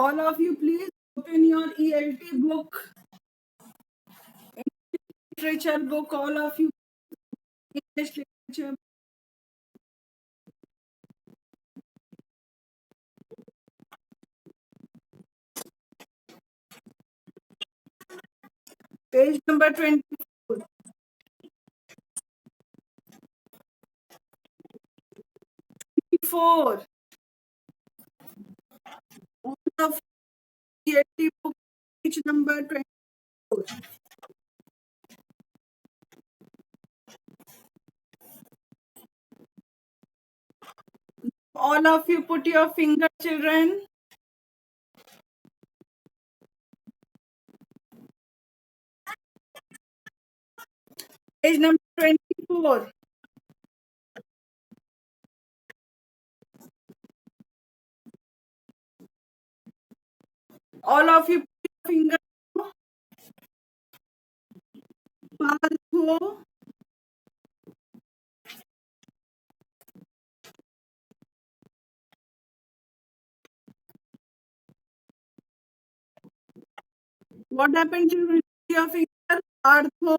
All of you, please open your ELT book, literature book. All of you, English literature. Page number 24. 24. All of you, ELT book, page number 24. All of you, put your finger, children. Page number 24. All of you, put your finger. Partho. What happened, children? Put your finger. Partho.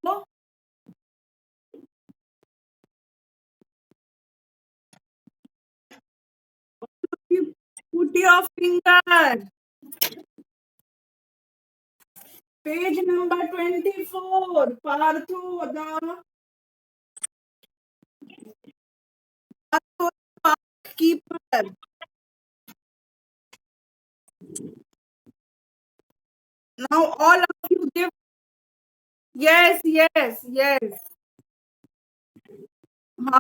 You put your finger. Page number 24. Partho, the Partho, park keeper. Now all of you give. Yes, yes, yes.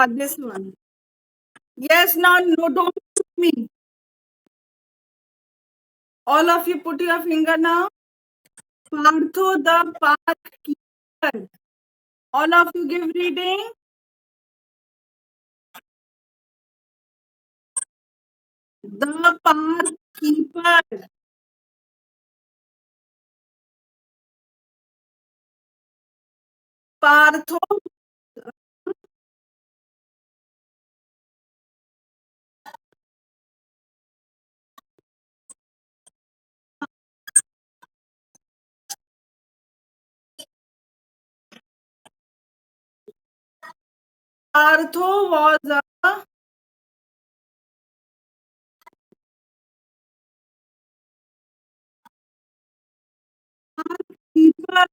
This one. Yes, now no, don't shoot me. All of you put your finger now. Partho, the park keeper. All of you give reading. The park keeper. Partho. Partho was a keeper.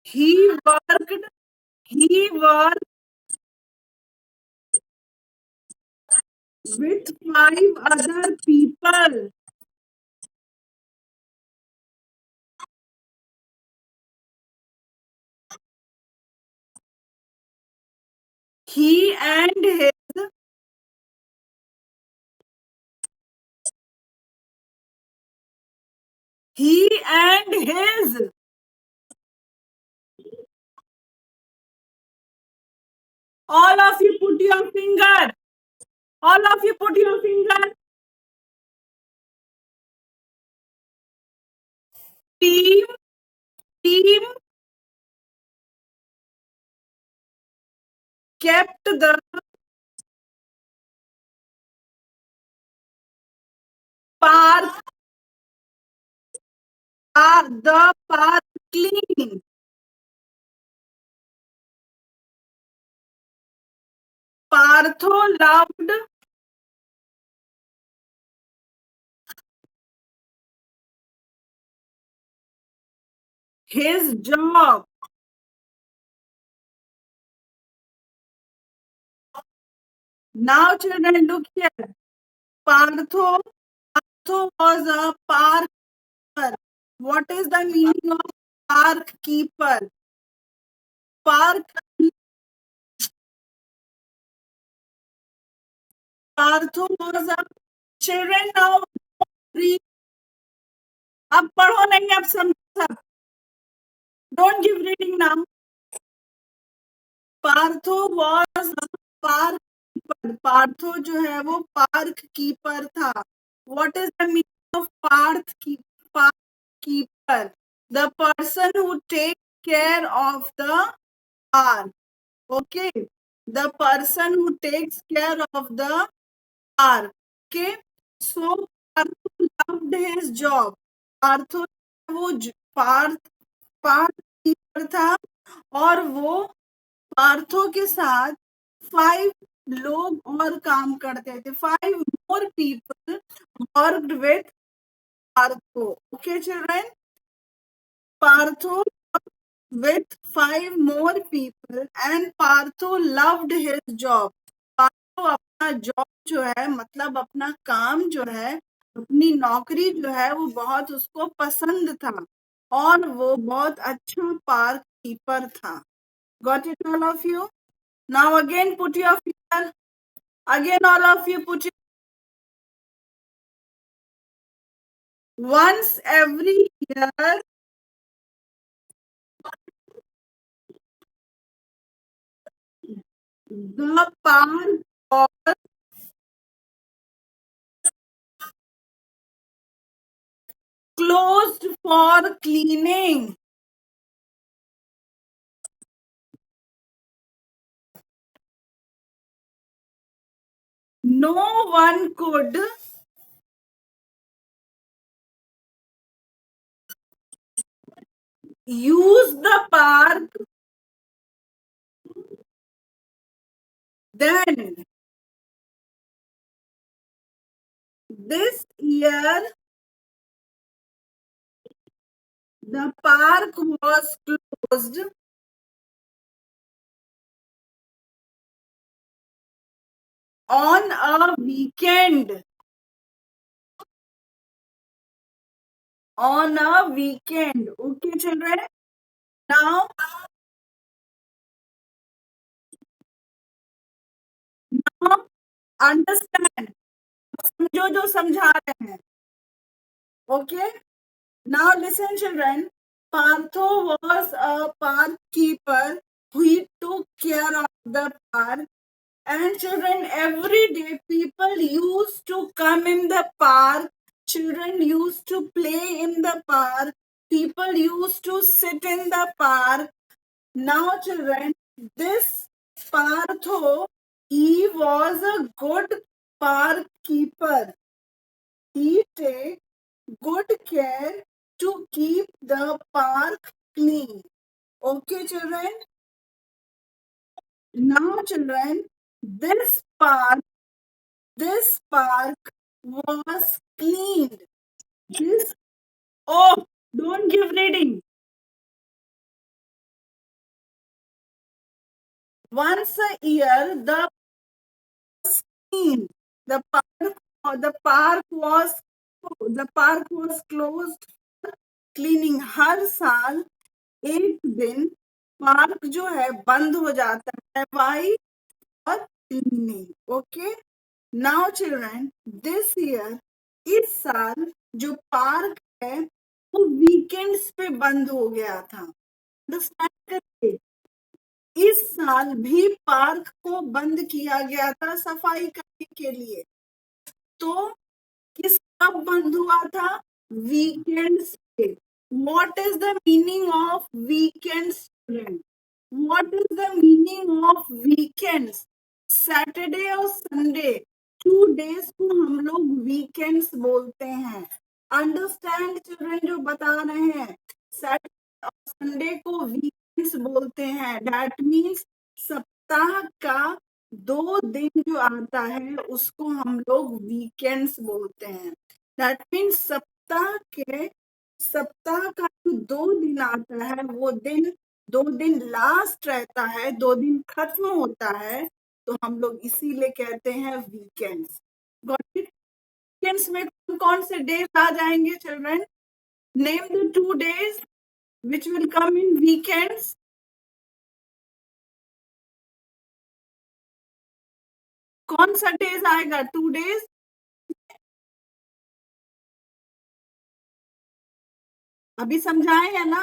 He worked. He worked with 5 other people. He and his all of you put your finger. All of you put your finger. Team, team kept the park, the park clean. Partho loved his job. Now, children, look here. Partho was a park keeper. What is the meaning of park keeper? Park Partho was a children now read. अब पढ़ो नहीं अब समझो सब. Don't give reading now. Partho was a park keeper. Partho जो है वो park keeper था. What is the meaning of park keeper? The person who takes care of the park. Okay. the person who takes care of the park. Okay, so Partho loved his job. Partho वो Partha keeper था और वो पार्थो के साथ 5 लोग और काम करते थे. 5 more people worked with Partho. Okay, children. Partho with 5 more people and Partho loved his job. Partho अपना जॉब जो है मतलब अपना काम जो है अपनी नौकरी जो है वो बहुत उसको पसंद था और वो बहुत अच्छा पार्क कीपर था. Got it, all of you? Now again put your finger. Again all of you put your once every year the park was closed for cleaning. No one could use the park then. This year the park was closed on a weekend. On a weekend. Okay, children. Now understand. समझो जो समझा रहे हैं. Okay. Now listen, children. Partho was a park keeper who took care of the park. And children, every day people used to come in the park. Children used to play in the park. People used to sit in the park. Now, children, this Partho, he was a good park keeper. He take good care to keep the park clean. Okay, children? Now, children, this park was cleaned. This, oh, don't give reading. Once a year, clean. The park was closed. Cleaning हर साल एक दिन park जो है बंद हो जाता है. वाई और cleaning. Okay. Now children this year इस साल जो पार्क है वो वीकेंड्स पे बंद हो गया था. अंडरस्टैंड करिए. इस साल भी पार्क को बंद किया गया था सफाई करने के लिए. तो किस कब बंद हुआ था? वीकेंड्स पे. What is the meaning of weekends, student? What is the meaning of weekends? Saturday और संडे 2 days को हम लोग वीकेंड्स बोलते हैं. अंडरस्टैंड चिल्ड्रन जो बता रहे हैं. सैटरडे और संडे को वीकेंड्स बोलते हैं. दैट मीन्स सप्ताह का 2 दिन जो आता है उसको हम लोग वीकेंड्स बोलते हैं. दैट मीन्स सप्ताह का जो 2 दिन आता है वो 2 दिन लास्ट रहता है. 2 दिन खत्म होता है तो हम लोग इसीलिए कहते हैं वीकेंड्स. Got it? वीकेंड्स में कौन कौन से डेज आ जाएंगे children? Name the 2 days which will come in weekends. कौन सा डेज आएगा 2 days? अभी समझाए है ना?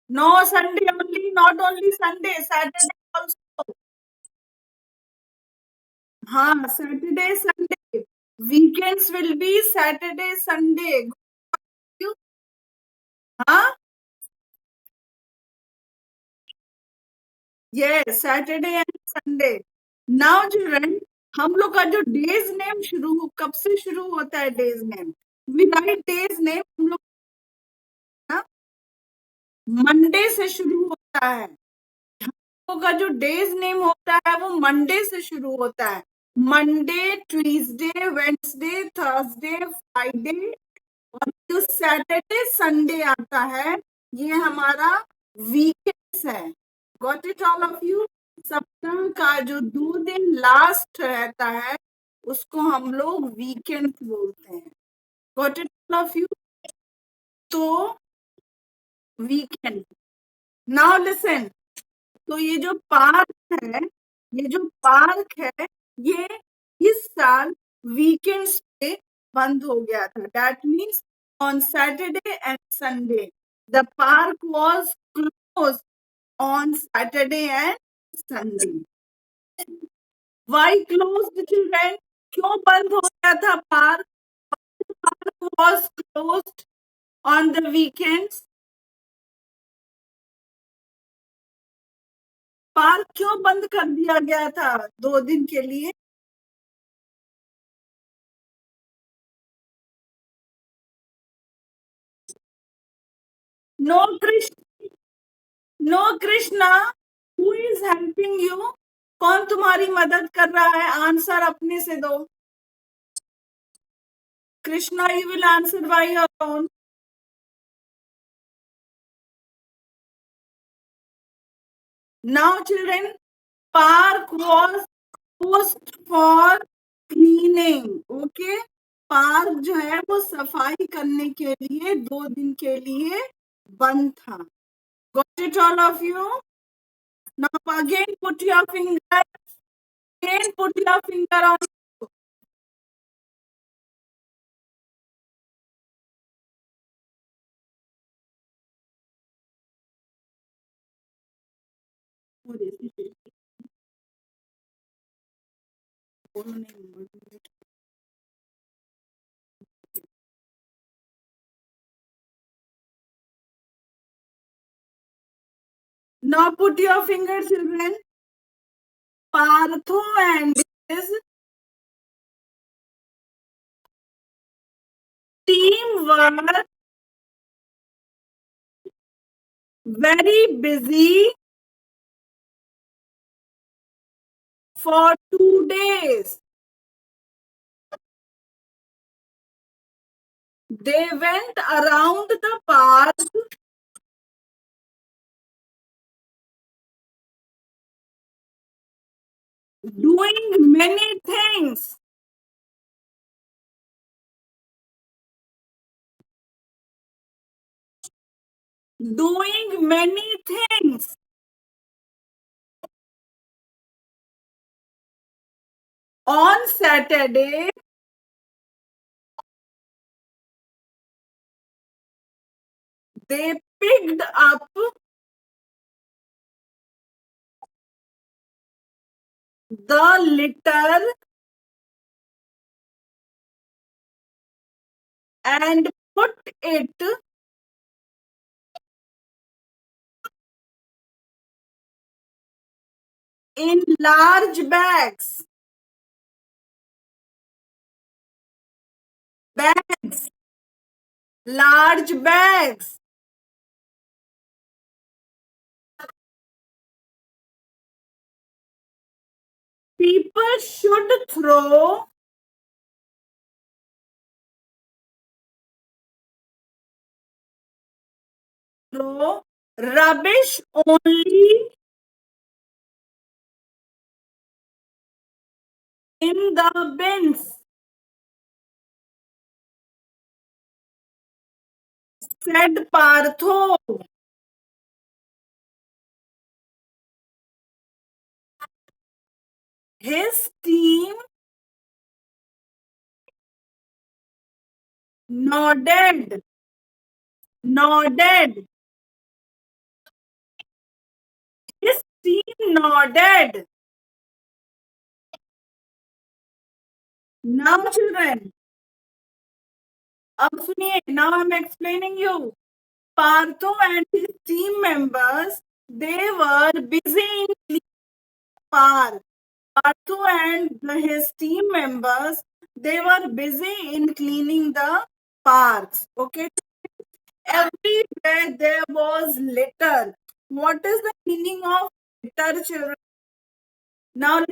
No, Sunday only, not only Sunday, Saturday also. हाँ, Saturday, Sunday. Weekends will be Saturday, Sunday. हाँ, yes, Saturday and Sunday. Now children, हम लोग का जो डेज नेम शुरू कब से शुरू होता है? Days name, we write days name हम लोग ना मंडे से शुरू होता है। हम लोग का जो डेज नेम होता है वो मंडे से शुरू होता है। Monday, Tuesday, Wednesday, Thursday, Friday, और जो सैटरडे संडे आता है ये हमारा वीकेंड्स है। Got it all of you? सप्ताह का जो 2 दिन लास्ट रहता है उसको हम लोग वीकेंड बोलते हैं। Got it all of you? तो वीकेंड। नाउ लिसन, तो ये जो पार्क है, ये जो पार्क है, ये इस साल वीकेंड्स पे बंद हो गया था। That means on Saturday and Sunday the park was close on Saturday and Sunday. Why closed children? क्यों बंद हो गया था park? Park was closed on the weekends. Park क्यों बंद कर दिया गया था 2 दिन के लिए? No Krishna, no Krishna, who is helping you? कौन तुम्हारी मदद कर रहा है? आंसर अपने से दो। Krishna, you will answer by your own. Now children, park was closed for cleaning. Okay, park जो है वो सफाई करने के लिए 2 दिन के लिए बंद था। Got it all of you? Now again put your finger, again put your finger on। Now put your finger, children. Partho and his team were very busy for 2 days. They went around the park doing many things. Doing many things. On Saturday, they picked up the litter and put it in large bags. Bags, large bags. People should throw rubbish only in the bins, said Partho. His team nodded, nodded. His team nodded. Now, children, अब सुनिए, now I'm explaining you. Partho and his team members, they were busy in cleaning the park. Partho and his team members, they were busy in cleaning the parks. Okay. Everywhere there was litter. What is the meaning of litter, children? Now, what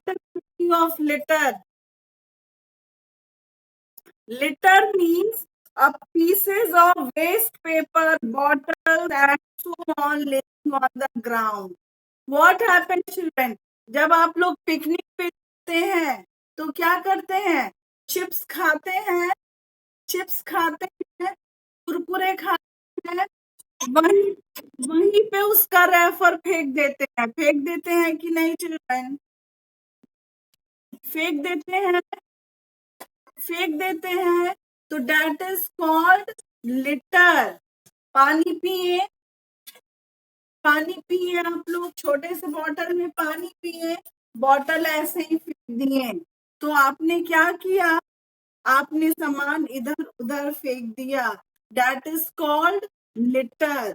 is the meaning of litter? Litter means pieces of waste paper, bottles, and so on laying on the ground. What happens, children? जब आप लोग picnic पे जाते हैं तो क्या करते हैं? चिप्स खाते हैं, चिप्स खाते हैं, कुरकुरे खाते हैं, वहीं वहीं पे उसका रेफर फेंक देते हैं कि नहीं चिल्ड्रन? फेंक देते हैं, फेंक देते हैं, तो डेट इज कॉल्ड लिटर. पानी पिए, पानी पिए, आप लोग छोटे से बॉटल में पानी पिए, बॉटल ऐसे ही फेंक दिए, तो आपने क्या किया? आपने सामान इधर उधर फेंक दिया. That is called litter.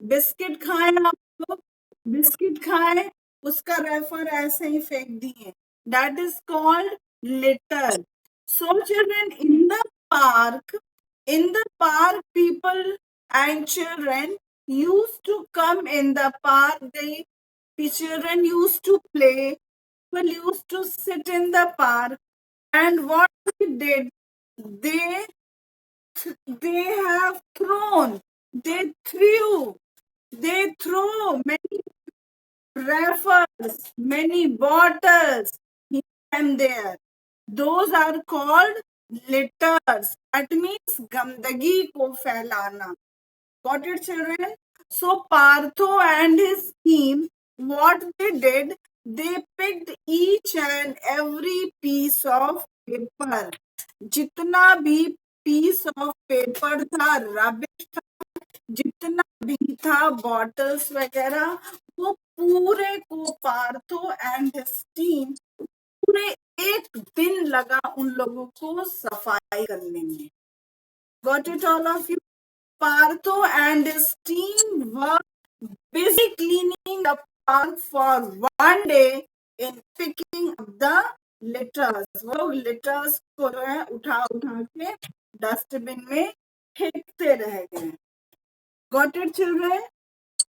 Biscuit खाए आप लोग, बिस्किट खाए, उसका रेफर ऐसे ही फेंक दिए. That is called litre. So children, in the park people and children used to come in the park. Children used to play, people used to sit in the park, and what they did, they have thrown, they threw, they throw many wrappers, many bottles here and there. Those are called litters. That means गंदगी को फैलाना. Got it, children? So Partho and his team, what they did, they picked each and every piece of paper. जितना भी piece of paper था, rubbish था, जितना भी था बॉटल्स वगैरह, वो पूरे को पार्थो एंड हिज टीम, पूरे एक दिन लगा उन लोगों को सफाई करने में. Got it, all of you? Partho and his team were busy cleaning the park for one day in picking up the litters. वो लोग litters को जो है उठा उठा के डस्टबिन में फेंकते रह गए. Got it, children?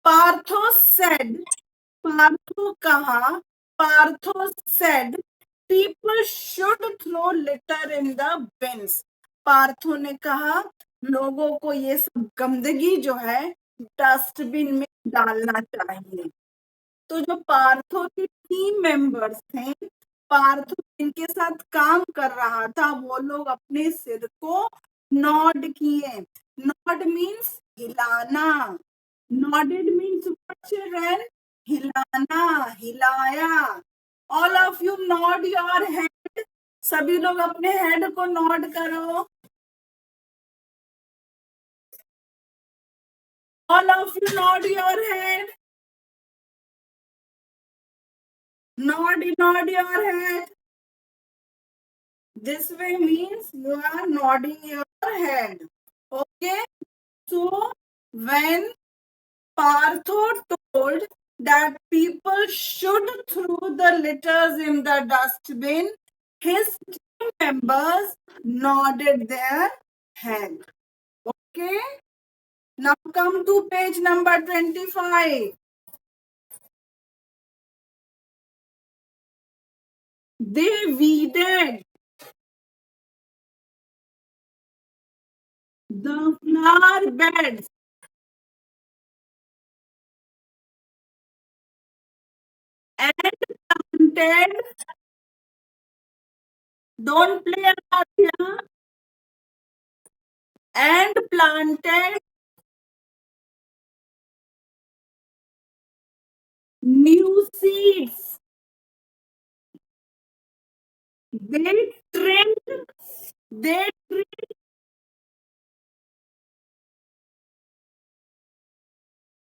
Partho said, Partho कहा, Partho said, people should throw litter in the bins. Partho ने कहा, लोगों को ये सब गंदगी जो है डस्टबिन में डालना चाहिए. तो जो पार्थो के टीम मेंबर्स थे, पार्थो इनके साथ काम कर रहा था, वो लोग अपने सिर को नॉड किए. नॉड मीन्स हिलाना. Nodded means what, children? हिलाना, हिलाया. All of you nod your head. सभी लोग अपने हेड को नॉड करो. All of you nod your head. Nod your head. This way means you are nodding your head. Okay. So when Partho told that people should throw the litters in the dustbin, his team members nodded their head. Okay. Now come to page number 25. They weeded the flower beds and planted, don't play around here, and planted new seeds. They trimmed, they trimmed,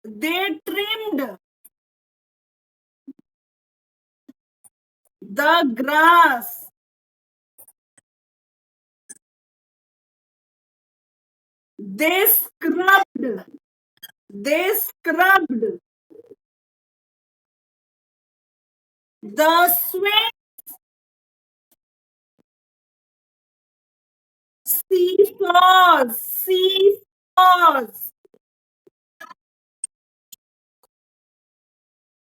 they trimmed the grass. They scrubbed. They scrubbed. The swing seesaws. Seesaws.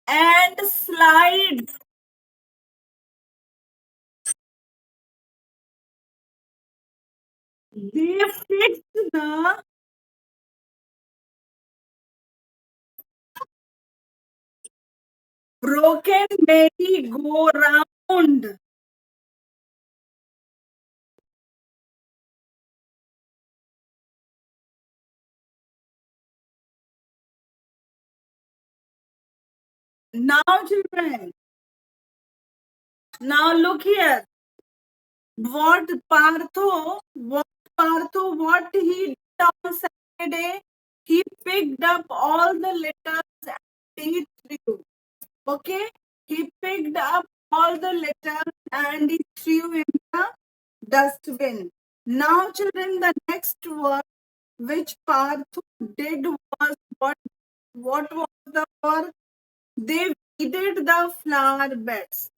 And slides. They fixed the broken merry-go-round. Now, children, now look here. What what he did on Saturday, he picked up all the litters and he threw. Okay, he picked up all the litters and he threw in the dustbin. Now, children, the next work which Parthu did was what? What was the work? They weeded the flower beds.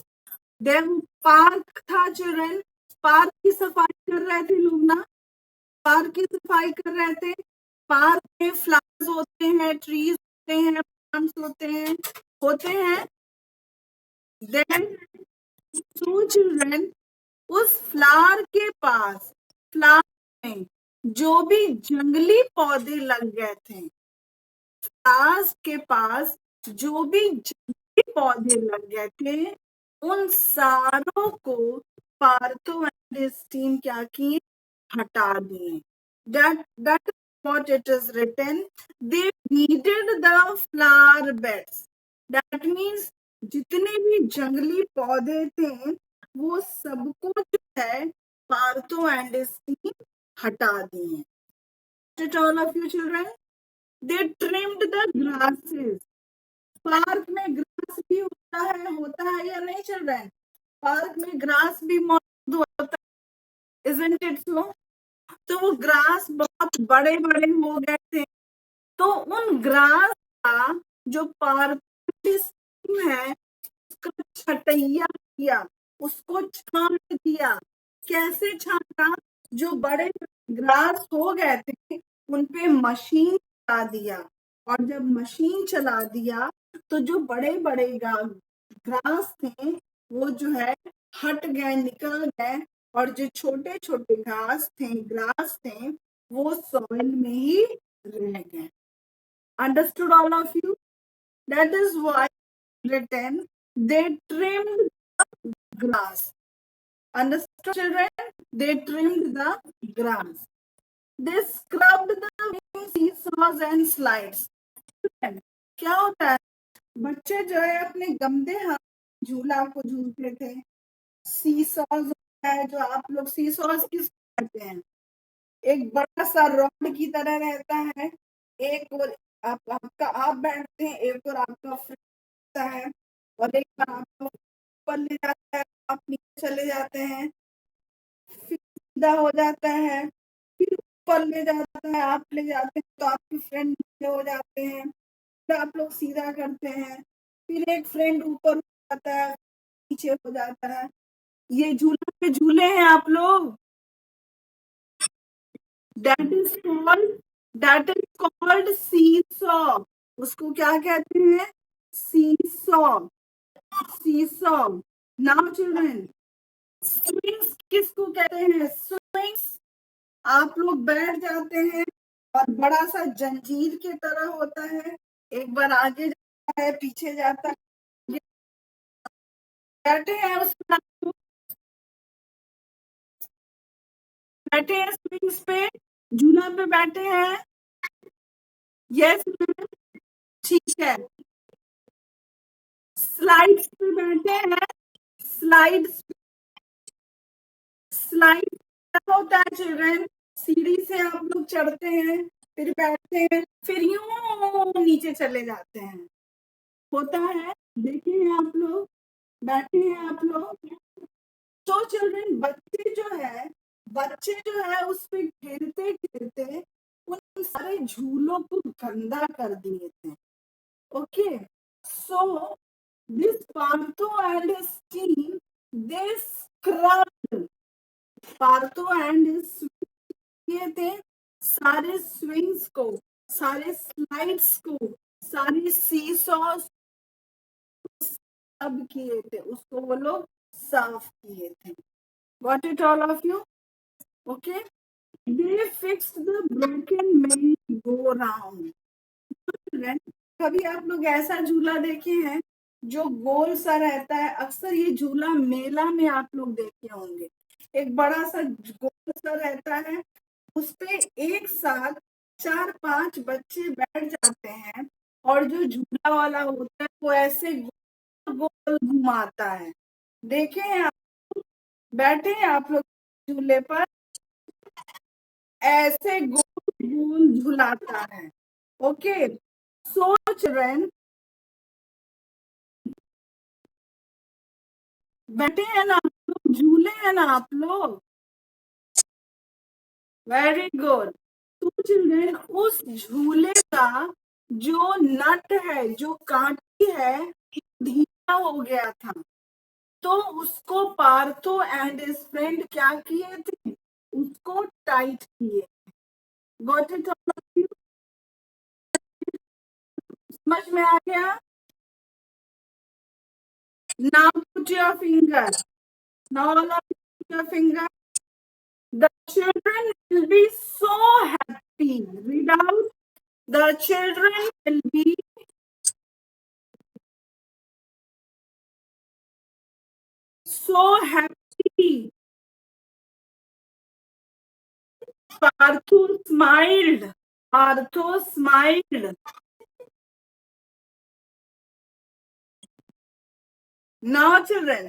Then park था children, park की सफाई कर रहे थे लोग ना, park की सफाई कर रहे थे। पार्क में फ्लावर्स होते हैं, ट्रीज होते हैं, प्लांट्स होते हैं। देन टू चिल्ड्रन, उस फ्लावर के पास, फ्लावर में जो भी जंगली पौधे लग गए थे, फ्लावर्स के पास जो भी जंगली पौधे लग गए थे, उन सारों को पार्थो एंड हिज टीम क्या किए? हटा दिए। That is what it is written. They weeded the flower beds. That means जितने भी जंगली पौधे थे वो सबको जो है पार्थो एंड हिज टीम हटा दिए। Did all of you children? They trimmed the grasses. Park में ग्रास भी होता है या नहीं चिल्ड्रन? पार्क में ग्रास भी मौजूद होता है, isn't it so? तो वो ग्रास बहुत बड़े बड़े हो गए थे, तो उन ग्रास का जो पार्क है उसका छटैया किया, उसको छांट दिया। कैसे छांटा? जो बड़े ग्रास हो गए थे उन पे मशीन चला दिया, और जब मशीन चला दिया तो जो बड़े बड़े ग्रास थे वो जो है हट गए, निकल गए, और जो छोटे छोटे ग्रास थे वो सॉइल में ही रह गए। Understood all of you? That is why written they trimmed grass. Understood children? They trimmed the grass. They scrubbed the wings, seesaws and slides. क्या होता है? बच्चे जो है अपने गंदे हाथ झूला को झूलते थे। सीसॉज होता है, जो आप लोग सीसॉज किस कहते हैं? एक बड़ा सा रॉड की तरह रहता है, एक और आप बैठते हैं, एक और आपका फ्रेंड है, और एक बार आपको ऊपर ले जाता है, आप नीचे चले जाते हैं, फिर सीधा हो जाता है, फिर ऊपर ले जाता है, आप ले जाते हैं तो आपके फ्रेंड नीचे हो जाते हैं, फिर आप लोग सीधा करते हैं, फिर एक फ्रेंड ऊपर हो जाता है, नीचे हो जाता है। ये झूला पे झूले हैं आप लोग? That is called seesaw. उसको क्या कहते हैं? Seesaw. Seesaw. Now children, swings किसको कहते हैं? स्विंग्स आप लोग बैठ जाते हैं और बड़ा सा जंजीर की तरह होता है, एक बार आगे जाता है, पीछे जाता है, बैठे हैं उसमें, बैठे हैं स्विंग्स पे, झूला पे बैठे हैं। यस, ठीक है। स्लाइड्स पे बैठे हैं, स्लाइड्स। स्लाइड क्या होता है चिल्ड्रन? सीढ़ी से आप लोग चढ़ते हैं, फिर बैठते हैं, फिर यूं नीचे चले जाते हैं, होता है। देखे हैं आप लोग? बैठे हैं आप लोग? तो चिल्ड्रन बच्चे जो है उस पे खेलते खेलते उन झूलों को गंदा कर दिए थे। Okay, so this Partho and his team, they scrubbed, Partho and his किए थे सारे स्विंग्स को, सारे स्लाइड्स को, सारे सीसॉस सब किए थे, उसको वो लोग साफ किए थे। Got it all of you? Okay. They fixed the broken merry-go-round. कभी आप लोग ऐसा झूला देखे हैं जो गोल सा रहता है? अक्सर ये झूला मेला में आप लोग देखे होंगे। एक बड़ा सा गोल सा रहता है, उस पे एक साथ 4-5 बच्चे बैठ जाते हैं और जो झूला वाला होता है वो ऐसे गोल गोल घुमाता है। देखे हैं आप? बैठे हैं आप लोग झूले पर? ऐसे गोल गोल झुलाता है। ओके, सो चिल्ड्रन, बैठे हैं ना आप लोग, झूले हैं ना आप लोग? Very good. तो चिल्ड्रन, उस झूले का जो नट है, जो कांटी है, ढीला हो गया था, तो उसको पार्थो एंड हिज फ्रेंड क्या किए थे? उसको टाइट किए। Got it? समझ में आ गया? Now put your finger. Now all of you put your finger. The children will be so happy. Read out. The children will be so happy. Partho smiled. Partho smiled. Now children,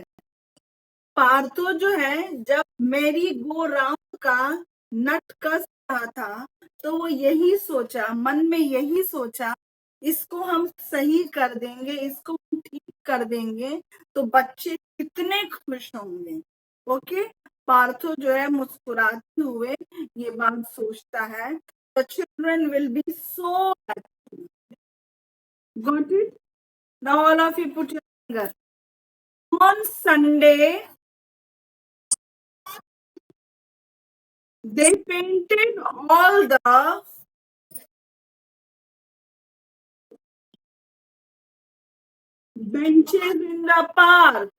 Partho जो है जब मेरी go round का नट कस रहा था, तो वो यही सोचा, मन में यही सोचा, इसको हम सही कर देंगे, इसको हम ठीक कर देंगे तो बच्चे कितने खुश होंगे। ओके, पार्थो जो है मुस्कुराते हुए ये बात सोचता है। The children will be so happy. Got it? Now all of you put your finger. On Sunday, they painted all the benches in the park.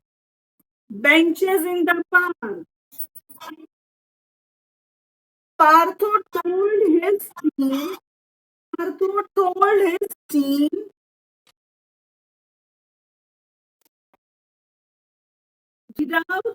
Benches in the park. Partho told his team. Partho told his team. Without